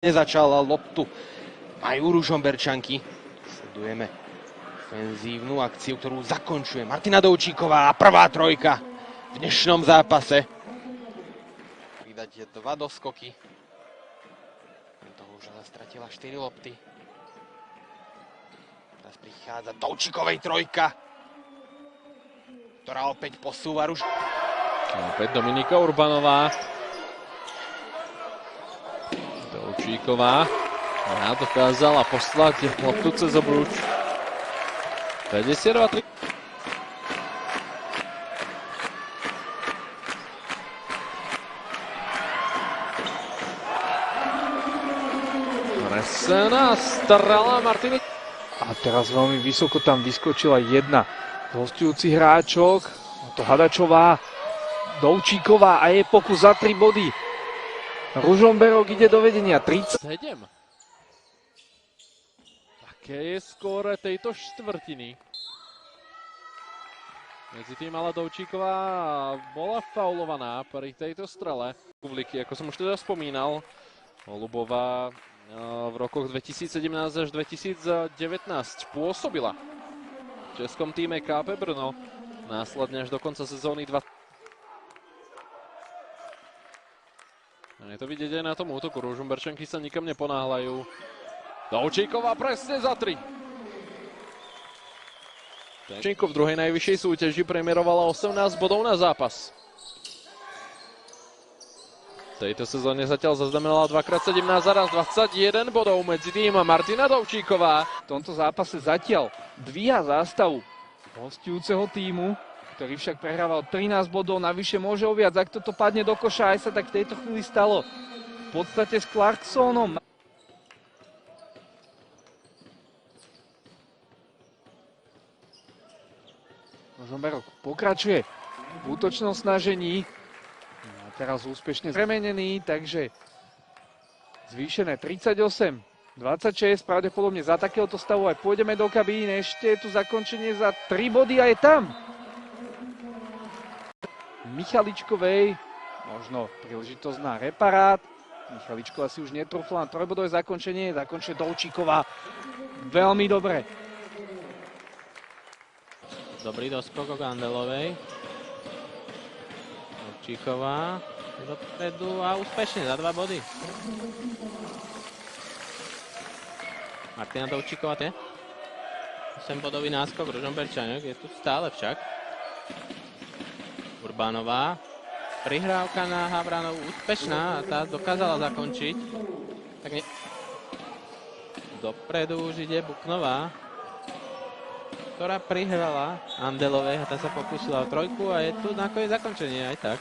Nezačal loptu. Majú Ružomberčanky. Sledujeme ofenzívnu akciu, ktorú zakončuje Martina Doučíková. Prvá trojka v dnešnom zápase. Pridať dva doskoky. Toho už ale stratila 4 lopty. Teraz prichádza Doučíkovej trojka, ktorá opäť posúva Opäť Dominika Urbanová. Doučíková dokázala poslať loptu cez obruč. 52-3. Presná strela Martiny. A teraz veľmi vysoko tam vyskočila jedna z hostujúcich hráčok. To Hadačová, Doučíková a je pokus za 3 body. Ružomberok ide do vedenia 37. Aké je skóre tejto štvrtiny? Medzi tým ale Doučíková bola faulovaná pri tejto strele. Publiky, ako som už teda spomínal, Holubová v rokoch 2017 až 2019 pôsobila v českom týme KP Brno. Následne až do konca sezóny 2. Je to vidieť aj na tom útoku. Ružomberčanky sa nikam neponáhľajú. Doučíková presne za 3. Doučíková v druhej najvyššej súťaži premiérovala 18 bodov na zápas. V tejto sezóne zatiaľ zaznamenala 2x17 za raz 21 bodov. Medzi tým Martina Doučíková. V tomto zápase zatiaľ dvíha zástavu hostujúceho týmu, ktorý však prehrával 13 bodov, navyše môže o viac. Ak toto padne do koša, aj sa tak v tejto chvíli stalo v podstate s Clarksonom. Ružomberok pokračuje v útočnom snažení. A teraz úspešne premenený, takže zvýšené 38-26, pravdepodobne za takéhoto stavu aj pôjdeme do kabíny. Ešte je tu zakončenie za 3 body a je tam. Michaličkovej, možno príležitosť na reparát. Michaličková si už netrúfla na trojbodové zakončenie, zakončuje Doučíková veľmi dobre. Dobrý doskok od Andelovej. Doučíková dopredu a úspešne za 2 body. Martina Doučíková, 8 bodový náskok Ružomberčaniek, je tu stále však. Urbanová, prihrávka na Havranovú úspešná a tá dokázala zakončiť. Tak dopredu už ide Buknová, ktorá prihrala Andelovej a tá sa pokúsila o trojku a je tu nakoniec zakončenie aj tak.